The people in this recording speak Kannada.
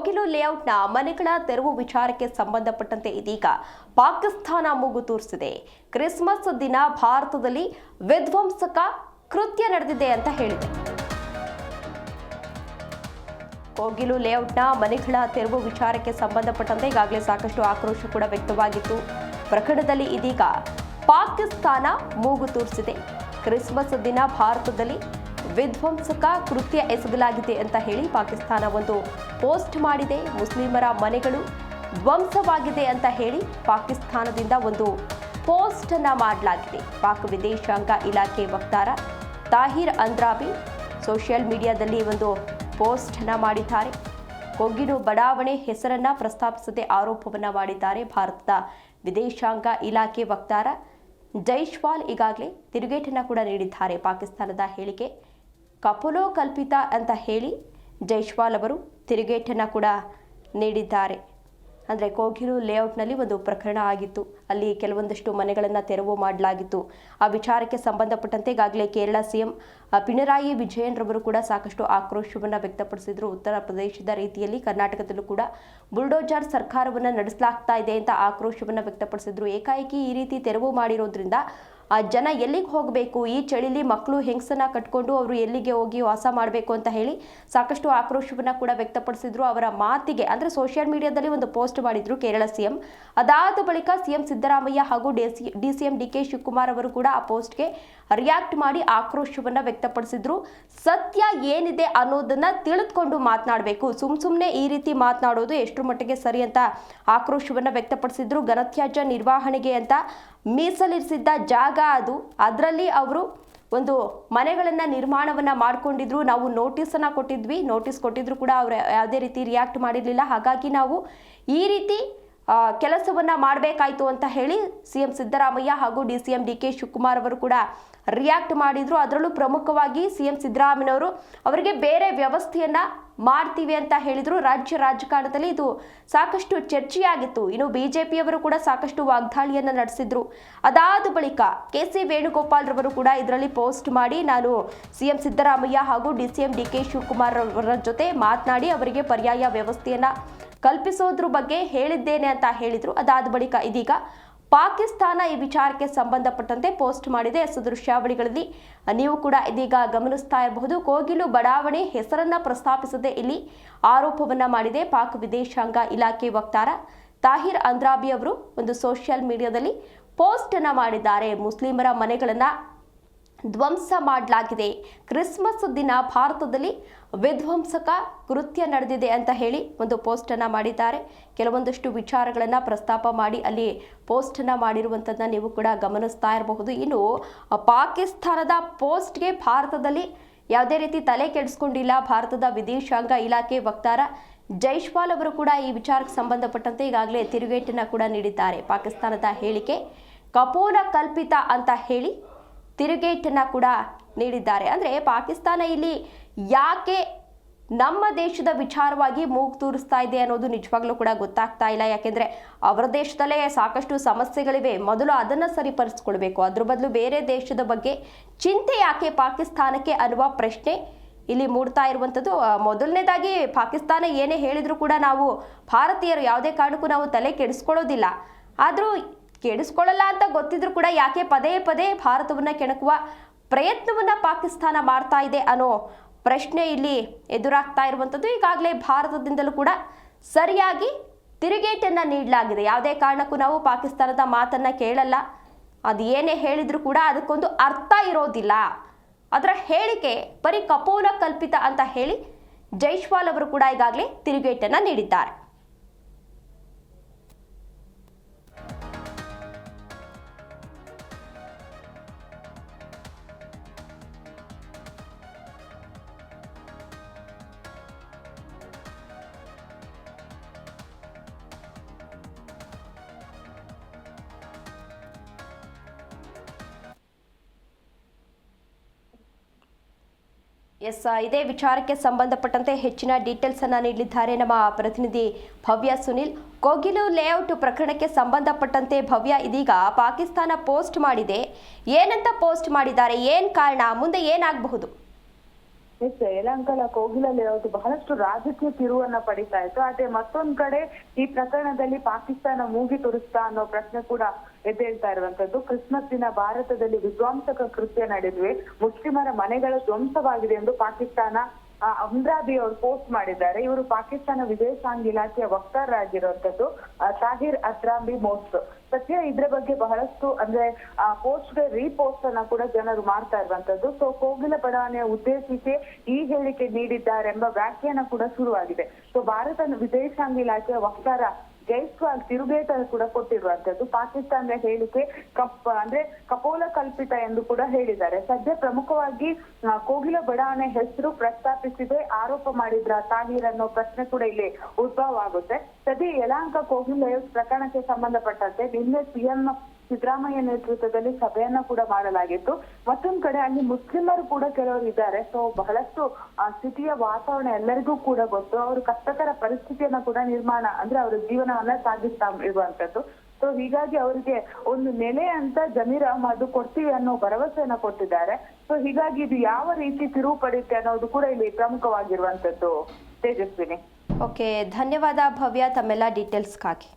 ಕೋಗಿಲು ಲೇಔಟ್ನ ಮನೆಗಳ ತೆರವು ವಿಚಾರಕ್ಕೆ ಸಂಬಂಧಪಟ್ಟಂತೆ ಇದೀಗ ಪಾಕಿಸ್ತಾನ ಮೂಗು ತೂರಿಸಿದೆ. ಕ್ರಿಸ್ಮಸ್ ದಿನ ಭಾರತದಲ್ಲಿ ವಿಧ್ವಂಸಕ ಕೃತ್ಯ ನಡೆದಿದೆ ಅಂತ ಹೇಳಿದೆ. ಕೋಗಿಲು ಲೇಔಟ್ನ ಮನೆಗಳ ತೆರವು ವಿಚಾರಕ್ಕೆ ಸಂಬಂಧಪಟ್ಟಂತೆ ಈಗಾಗಲೇ ಸಾಕಷ್ಟು ಆಕ್ರೋಶ ಕೂಡ ವ್ಯಕ್ತವಾಗಿತ್ತು. ಪ್ರಕರಣದಲ್ಲಿ ಇದೀಗ ಪಾಕಿಸ್ತಾನ ಮೂಗು ತೂರಿಸಿದೆ. ಕ್ರಿಸ್ಮಸ್ ದಿನ ಭಾರತದಲ್ಲಿ ವಿಧ್ವಂಸಕ ಕೃತ್ಯ ಎಸಗಲಾಗಿದೆ ಅಂತ ಹೇಳಿ ಪಾಕಿಸ್ತಾನ ಒಂದು ಪೋಸ್ಟ್ ಮಾಡಿದೆ. ಮುಸ್ಲಿಮರ ಮನೆಗಳು ಧ್ವಂಸವಾಗಿದೆ ಅಂತ ಹೇಳಿ ಪಾಕಿಸ್ತಾನದಿಂದ ಒಂದು ಪೋಸ್ಟ್ ಅನ್ನ ಮಾಡಲಾಗಿದೆ. ಪಾಕ್ ವಿದೇಶಾಂಗ ಇಲಾಖೆ ವಕ್ತಾರ ತಾಹಿರ್ ಅಂದ್ರಾಬಿ ಸೋಷಿಯಲ್ ಮೀಡಿಯಾದಲ್ಲಿ ಒಂದು ಪೋಸ್ಟ್ ಅನ್ನ ಮಾಡಿದ್ದಾರೆ. ಕೊಗಿಲು ಬಡಾವಣೆ ಹೆಸರನ್ನ ಪ್ರಸ್ತಾಪಿಸದೆ ಆರೋಪವನ್ನ ಮಾಡಿದ್ದಾರೆ. ಭಾರತದ ವಿದೇಶಾಂಗ ಇಲಾಖೆ ವಕ್ತಾರ ಜೈಶ್ವಾಲ್ ಈಗಾಗಲೇ ತಿರುಗೇಟನ್ನ ಕೂಡ ನೀಡಿದ್ದಾರೆ. ಪಾಕಿಸ್ತಾನದ ಹೇಳಿಕೆ ಕಪೋಲಕಲ್ಪಿತ ಅಂತ ಹೇಳಿ ಜೈಶ್ವಾಲ್ ಅವರು ತಿರುಗೇಟನ್ನ ಕೂಡ ನೀಡಿದ್ದಾರೆ. ಅಂದರೆ ಕೋಗಿಲು ಲೇಔಟ್ನಲ್ಲಿ ಒಂದು ಪ್ರಕರಣ ಆಗಿತ್ತು. ಅಲ್ಲಿ ಕೆಲವೊಂದಷ್ಟು ಮನೆಗಳನ್ನು ತೆರವು ಮಾಡಲಾಗಿತ್ತು. ಆ ವಿಚಾರಕ್ಕೆ ಸಂಬಂಧಪಟ್ಟಂತೆ ಈಗಾಗಲೇ ಕೇರಳ ಸಿಎಂ ಪಿಣರಾಯಿ ವಿಜಯನ್ ರವರು ಕೂಡ ಸಾಕಷ್ಟು ಆಕ್ರೋಶವನ್ನು ವ್ಯಕ್ತಪಡಿಸಿದ್ರು. ಉತ್ತರ ಪ್ರದೇಶದ ರೀತಿಯಲ್ಲಿ ಕರ್ನಾಟಕದಲ್ಲೂ ಕೂಡ ಬುಲ್ಡೋಜರ್ ಸರ್ಕಾರವನ್ನು ನಡೆಸಲಾಗ್ತಾ ಇದೆ ಅಂತ ಆಕ್ರೋಶವನ್ನು ವ್ಯಕ್ತಪಡಿಸಿದ್ರು. ಏಕಾಏಕಿ ಈ ರೀತಿ ತೆರವು ಮಾಡಿರೋದ್ರಿಂದ ಆ ಜನ ಎಲ್ಲಿಗೆ ಹೋಗಬೇಕು, ಈ ಚಳಿಲಿ ಮಕ್ಕಳು ಹೆಂಗಸನ್ನ ಕಟ್ಕೊಂಡು ಅವರು ಎಲ್ಲಿಗೆ ಹೋಗಿ ವಾಸ ಮಾಡಬೇಕು ಅಂತ ಹೇಳಿ ಸಾಕಷ್ಟು ಆಕ್ರೋಶವನ್ನ ಕೂಡ ವ್ಯಕ್ತಪಡಿಸಿದ್ರು. ಅವರ ಮಾತಿಗೆ ಅಂದರೆ ಸೋಷಿಯಲ್ ಮೀಡಿಯಾದಲ್ಲಿ ಒಂದು ಪೋಸ್ಟ್ ಮಾಡಿದ್ರು ಕೇರಳ ಸಿಎಂ. ಅದಾದ ಬಳಿಕ ಸಿಎಂ ಸಿದ್ದರಾಮಯ್ಯ ಹಾಗೂ ಡಿಸಿಎಂ ಡಿಕೆ ಶಿವಕುಮಾರ್ ಅವರು ಕೂಡ ಆ ಪೋಸ್ಟ್ಗೆ ರಿಯಾಕ್ಟ್ ಮಾಡಿ ಆಕ್ರೋಶವನ್ನ ವ್ಯಕ್ತಪಡಿಸಿದ್ರು. ಸತ್ಯ ಏನಿದೆ ಅನ್ನೋದನ್ನ ತಿಳಿದುಕೊಂಡು ಮಾತನಾಡಬೇಕು, ಸುಮ್ಮನೆ ಈ ರೀತಿ ಮಾತನಾಡೋದು ಎಷ್ಟರ ಮಟ್ಟಿಗೆ ಸರಿ ಅಂತ ಆಕ್ರೋಶವನ್ನ ವ್ಯಕ್ತಪಡಿಸಿದ್ರು. ಘನತ್ಯಾಜ್ಯ ನಿರ್ವಹಣೆಗೆ ಅಂತ ಮೀಸಲಿರಿಸಿದ್ದ ಜಾಗ ಅದು, ಅದರಲ್ಲಿ ಅವರು ಒಂದು ಮನೆಗಳನ್ನು ನಿರ್ಮಾಣವನ್ನ ಮಾಡ್ಕೊಂಡಿದ್ರು. ನಾವು ನೋಟಿಸನ್ನು ಕೊಟ್ಟಿದ್ವಿ, ನೋಟಿಸ್ ಕೊಟ್ಟಿದ್ರು ಕೂಡ ಅವರು ಯಾವುದೇ ರೀತಿ ರಿಯಾಕ್ಟ್ ಮಾಡಿರಲಿಲ್ಲ. ಹಾಗಾಗಿ ನಾವು ಈ ರೀತಿ ಕೆಲಸವನ್ನ ಮಾಡಬೇಕಾಯ್ತು ಅಂತ ಹೇಳಿ ಸಿಎಂ ಸಿದ್ದರಾಮಯ್ಯ ಹಾಗೂ ಡಿಸಿಎಂ ಡಿಕೆ ಶಿವಕುಮಾರ್ ಅವರು ಕೂಡ ರಿಯಾಕ್ಟ್ ಮಾಡಿದ್ರು. ಅದರಲ್ಲೂ ಪ್ರಮುಖವಾಗಿ ಸಿಎಂ ಸಿದ್ದರಾಮಯ್ಯನವರು ಅವರಿಗೆ ಬೇರೆ ವ್ಯವಸ್ಥೆಯನ್ನ ಮಾಡ್ತೀವಿ ಅಂತ ಹೇಳಿದ್ರು. ರಾಜ್ಯ ರಾಜಕಾರಣದಲ್ಲಿ ಇದು ಸಾಕಷ್ಟು ಚರ್ಚೆಯಾಗಿತ್ತು. ಇನ್ನು ಬಿಜೆಪಿಯವರು ಕೂಡ ಸಾಕಷ್ಟು ವಾಗ್ದಾಳಿಯನ್ನ ನಡೆಸಿದ್ರು. ಅದಾದ ಬಳಿಕ ಕೆಸಿ ವೇಣುಗೋಪಾಲ್ ರವರು ಕೂಡ ಇದರಲ್ಲಿ ಪೋಸ್ಟ್ ಮಾಡಿ ನಾನು ಸಿಎಂ ಸಿದ್ದರಾಮಯ್ಯ ಹಾಗೂ ಡಿಸಿಎಂ ಡಿಕೆ ಶಿವಕುಮಾರ್ ಅವರ ಜೊತೆ ಮಾತನಾಡಿ ಅವರಿಗೆ ಪರ್ಯಾಯ ವ್ಯವಸ್ಥೆಯನ್ನ ಕಲ್ಪಿಸೋದ್ರ ಬಗ್ಗೆ ಹೇಳಿದ್ದೇನೆ ಅಂತ ಹೇಳಿದ್ರು. ಅದಾದ ಬಳಿಕ ಇದೀಗ ಪಾಕಿಸ್ತಾನ ಈ ವಿಚಾರಕ್ಕೆ ಸಂಬಂಧಪಟ್ಟಂತೆ ಪೋಸ್ಟ್ ಮಾಡಿದೆ. ದೃಶ್ಯಾವಳಿಗಳಲ್ಲಿ ನೀವು ಕೂಡ ಇದೀಗ ಗಮನಿಸ್ತಾ ಇರಬಹುದು. ಕೋಗಿಲು ಬಡಾವಣೆ ಹೆಸರನ್ನ ಪ್ರಸ್ತಾಪಿಸದೆ ಇಲ್ಲಿ ಆರೋಪವನ್ನ ಮಾಡಿದೆ. ಪಾಕ್ ವಿದೇಶಾಂಗ ಇಲಾಖೆ ವಕ್ತಾರ ತಾಹಿರ್ ಅಂದ್ರಾಬಿ ಅವರು ಒಂದು ಸೋಷಿಯಲ್ ಮೀಡಿಯಾದಲ್ಲಿ ಪೋಸ್ಟ್ ಅನ್ನ ಮಾಡಿದ್ದಾರೆ. ಮುಸ್ಲಿಮರ ಮನೆಗಳನ್ನ ಧ್ವಂಸ ಮಾಡಲಾಗಿದೆ. ಕ್ರಿಸ್ಮಸ್ ದಿನ ಭಾರತದಲ್ಲಿ ವಿಧ್ವಂಸಕ ಕೃತ್ಯ ನಡೆದಿದೆ ಅಂತ ಹೇಳಿ ಒಂದು ಪೋಸ್ಟ್ ಅನ್ನ ಮಾಡಿದ್ದಾರೆ. ಕೆಲವೊಂದಷ್ಟು ವಿಚಾರಗಳನ್ನ ಪ್ರಸ್ತಾಪ ಮಾಡಿ ಅಲ್ಲಿ ಪೋಸ್ಟ್ ಅನ್ನ ಮಾಡಿರುವಂತದನ್ನ ನೀವು ಕೂಡ ಗಮನಿಸ್ತಾ ಇರಬಹುದು. ಇನ್ನು ಪಾಕಿಸ್ತಾನದ ಪೋಸ್ಟ್ಗೆ ಭಾರತದಲ್ಲಿ ಯಾವುದೇ ರೀತಿ ತಲೆ ಕೆಡಿಸ್ಕೊಂಡಿಲ್ಲ. ಭಾರತದ ವಿದೇಶಾಂಗ ಇಲಾಖೆ ವಕ್ತಾರ ಜೈಶ್ವಾಲ್ ಅವರು ಕೂಡ ಈ ವಿಚಾರಕ್ಕೆ ಸಂಬಂಧಪಟ್ಟಂತೆ ಈಗಾಗಲೇ ತಿರುಗೇಟನ್ನ ಕೂಡ ನೀಡಿದ್ದಾರೆ. ಪಾಕಿಸ್ತಾನದ ಹೇಳಿಕೆ ಕಪೋಲ ಕಲ್ಪಿತ ಅಂತ ಹೇಳಿ ತಿರುಗೇಟನ್ನ ಕೂಡ ನೀಡಿದ್ದಾರೆ. ಅಂದರೆ ಪಾಕಿಸ್ತಾನ ಇಲ್ಲಿ ಯಾಕೆ ನಮ್ಮ ದೇಶದ ವಿಚಾರವಾಗಿ ಮೂಗು ತೂರಿಸ್ತಾ ಇದೆ ಅನ್ನೋದು ನಿಜವಾಗ್ಲೂ ಕೂಡ ಗೊತ್ತಾಗ್ತಾ ಇಲ್ಲ. ಯಾಕೆಂದರೆ ಅವರ ದೇಶದಲ್ಲೇ ಸಾಕಷ್ಟು ಸಮಸ್ಯೆಗಳಿವೆ, ಮೊದಲು ಅದನ್ನು ಸರಿಪಡಿಸ್ಕೊಳ್ಬೇಕು. ಅದ್ರ ಬದಲು ಬೇರೆ ದೇಶದ ಬಗ್ಗೆ ಚಿಂತೆ ಯಾಕೆ ಪಾಕಿಸ್ತಾನಕ್ಕೆ ಅನ್ನುವ ಪ್ರಶ್ನೆ ಇಲ್ಲಿ ಮೂಡ್ತಾ ಇರುವಂಥದ್ದು. ಮೊದಲನೇದಾಗಿ ಪಾಕಿಸ್ತಾನ ಏನೇ ಹೇಳಿದ್ರು ಕೂಡ ನಾವು ಭಾರತೀಯರು ಯಾವುದೇ ಕಾರಣಕ್ಕೂ ನಾವು ತಲೆ ಕೆಡಿಸ್ಕೊಳ್ಳೋದಿಲ್ಲ. ಆದರೂ ಕೆಡಿಸ್ಕೊಳ್ಳಲ್ಲ ಅಂತ ಗೊತ್ತಿದ್ರು ಕೂಡ ಯಾಕೆ ಪದೇ ಪದೇ ಭಾರತವನ್ನ ಕೆಣಕುವ ಪ್ರಯತ್ನವನ್ನ ಪಾಕಿಸ್ತಾನ ಮಾಡ್ತಾ ಇದೆ ಅನ್ನೋ ಪ್ರಶ್ನೆ ಇಲ್ಲಿ ಎದುರಾಗ್ತಾ ಇರುವಂಥದ್ದು. ಈಗಾಗಲೇ ಭಾರತದಿಂದಲೂ ಕೂಡ ಸರಿಯಾಗಿ ತಿರುಗೇಟನ್ನ ನೀಡಲಾಗಿದೆ. ಯಾವುದೇ ಕಾರಣಕ್ಕೂ ನಾವು ಪಾಕಿಸ್ತಾನದ ಮಾತನ್ನ ಕೇಳಲ್ಲ, ಅದು ಏನೇ ಹೇಳಿದ್ರು ಕೂಡ ಅದಕ್ಕೊಂದು ಅರ್ಥ ಇರೋದಿಲ್ಲ. ಅದರ ಹೇಳಿಕೆ ಬರೀ ಕಪೋಲ ಕಲ್ಪಿತ ಅಂತ ಹೇಳಿ ಜೈಶ್ವಾಲ್ ಅವರು ಕೂಡ ಈಗಾಗಲೇ ತಿರುಗೇಟನ್ನ ನೀಡಿದ್ದಾರೆ. ಇದೇ ವಿಚಾರಕ್ಕೆ ಸಂಬಂಧಪಟ್ಟಂತೆ ಹೆಚ್ಚಿನ ಡೀಟೇಲ್ಸ್ ಅನ್ನ ನೀಡಲಿದ್ದಾರೆ ನಮ್ಮ ಪ್ರತಿನಿಧಿ ಭವ್ಯ ಸುನಿಲ್. ಕೋಗಿಲು ಲೇಔಟ್ ಪ್ರಕರಣಕ್ಕೆ ಸಂಬಂಧಪಟ್ಟಂತೆ ಭವ್ಯ ಇದೀಗ ಪಾಕಿಸ್ತಾನ ಪೋಸ್ಟ್ ಮಾಡಿದೆ. ಏನಂತ ಪೋಸ್ಟ್ ಮಾಡಿದ್ದಾರೆ, ಏನ್ ಕಾರಣ, ಮುಂದೆ ಏನಾಗಬಹುದು? ಯಲಹಂಕದ ಕೋಗಿಲ ಲೇಔಟ್ ಬಹಳಷ್ಟು ರಾಜಕೀಯ ತಿರುವನ್ನ ಪಡಿತಾ ಇತ್ತು. ಆದ್ರೆ ಮತ್ತೊಂದ್ ಕಡೆ ಈ ಪ್ರಕರಣದಲ್ಲಿ ಪಾಕಿಸ್ತಾನ ಮೂಗಿ ತುರಿಸ್ತಾ ಅನ್ನೋ ಪ್ರಶ್ನೆ ಕೂಡ ಎದ್ದೇಳ್ತಾ ಇರುವಂತದ್ದು. ಕ್ರಿಸ್ಮಸ್ ದಿನ ಭಾರತದಲ್ಲಿ ವಿಧ್ವಂಸಕ ಕೃತ್ಯ ನಡೆದಿವೆ, ಮುಸ್ಲಿಮರ ಮನೆಗಳ ಧ್ವಂಸವಾಗಿದೆ ಎಂದು ಪಾಕಿಸ್ತಾನ ಅಮ್ರಾಬಿ ಅವರು ಪೋಸ್ಟ್ ಮಾಡಿದ್ದಾರೆ. ಇವರು ಪಾಕಿಸ್ತಾನ ವಿದೇಶಾಂಗ ಇಲಾಖೆಯ ವಕ್ತಾರರಾಗಿರುವಂತದ್ದು ತಾಹಿರ್ ಅದ್ರಾಂಬಿ ಮೋಸ್ಟ್. ಸದ್ಯ ಇದ್ರ ಬಗ್ಗೆ ಬಹಳಷ್ಟು ಅಂದ್ರೆ ಪೋಸ್ಟ್ ಗೆ ರೀಪೋಸ್ಟ್ ಅನ್ನ ಕೂಡ ಜನರು ಮಾಡ್ತಾ ಇರುವಂತದ್ದು. ಸೊ ಕೋಗಿಲ ಬಡಾವಣೆಯ ಉದ್ದೇಶಿಸಿ ಈ ಹೇಳಿಕೆ ನೀಡಿದ್ದಾರೆ ಎಂಬ ವ್ಯಾಖ್ಯಾನ ಕೂಡ ಶುರುವಾಗಿದೆ. ಸೊ ಭಾರತ ವಿದೇಶಾಂಗ ಇಲಾಖೆಯ ವಕ್ತಾರ ಜೈಸ್ವಾಲ್ ತಿರುಗೇಟನ್ನು ಕೂಡ ಕೊಟ್ಟಿರುವಂತದ್ದು. ಪಾಕಿಸ್ತಾನದ ಹೇಳಿಕೆ ಅಂದ್ರೆ ಕಪೋಲ ಕಲ್ಪಿತ ಎಂದು ಕೂಡ ಹೇಳಿದ್ದಾರೆ. ಸದ್ಯ ಪ್ರಮುಖವಾಗಿ ಕೋಗಿಲ ಬಡಾವಣೆ ಹೆಸರು ಪ್ರಸ್ತಾಪಿಸಿದೆ, ಆರೋಪ ಮಾಡಿದ್ರ ತಾಹಿರ್ ಅನ್ನೋ ಪ್ರಶ್ನೆ ಕೂಡ ಇಲ್ಲಿ ಉದ್ಭವ ಆಗುತ್ತೆ. ಸದ್ಯ ಯಲಹಂಕ ಕೋಗಿಲ ಪ್ರಕರಣಕ್ಕೆ ಸಂಬಂಧಪಟ್ಟಂತೆ ನಿನ್ನೆ ಸಿಎಂ ಸಿದ್ದರಾಮಯ್ಯ ನೇತೃತ್ವದಲ್ಲಿ ಸಭೆಯನ್ನ ಕೂಡ ಮಾಡಲಾಗಿತ್ತು. ಮತ್ತೊಂದ್ ಕಡೆ ಅಲ್ಲಿ ಮುಸ್ಲಿಮರು ಕೂಡ ಕೆಲವರು ಇದ್ದಾರೆ. ಸೊ ಬಹಳಷ್ಟು ಸ್ಥಿತಿಯ ವಾತಾವರಣ ಎಲ್ಲರಿಗೂ ಕೂಡ ಗೊತ್ತು. ಅವರು ಕಷ್ಟಕರ ಪರಿಸ್ಥಿತಿಯನ್ನ ಕೂಡ ನಿರ್ಮಾಣ ಅಂದ್ರೆ ಅವರ ಜೀವನವನ್ನ ಸಾಗಿಸ್ತಾ ಇರುವಂತದ್ದು. ಸೊ ಹೀಗಾಗಿ ಅವರಿಗೆ ಒಂದು ನೆಲೆ ಅಂತ ಜಮೀರ್ ಅಹಮದ್ ಕೊಡ್ತೀವಿ ಅನ್ನೋ ಭರವಸೆಯನ್ನ ಕೊಟ್ಟಿದ್ದಾರೆ. ಸೊ ಹೀಗಾಗಿ ಇದು ಯಾವ ರೀತಿ ತಿರುವು ಪಡೆಯುತ್ತೆ ಅನ್ನೋದು ಕೂಡ ಇಲ್ಲಿ ಪ್ರಮುಖವಾಗಿರುವಂತದ್ದು. ತೇಜಸ್ವಿನಿ. ಓಕೆ, ಧನ್ಯವಾದ ಭವ್ಯ ತಮ್ಮೆಲ್ಲ ಡೀಟೇಲ್ಸ್ಗಾಗಿ.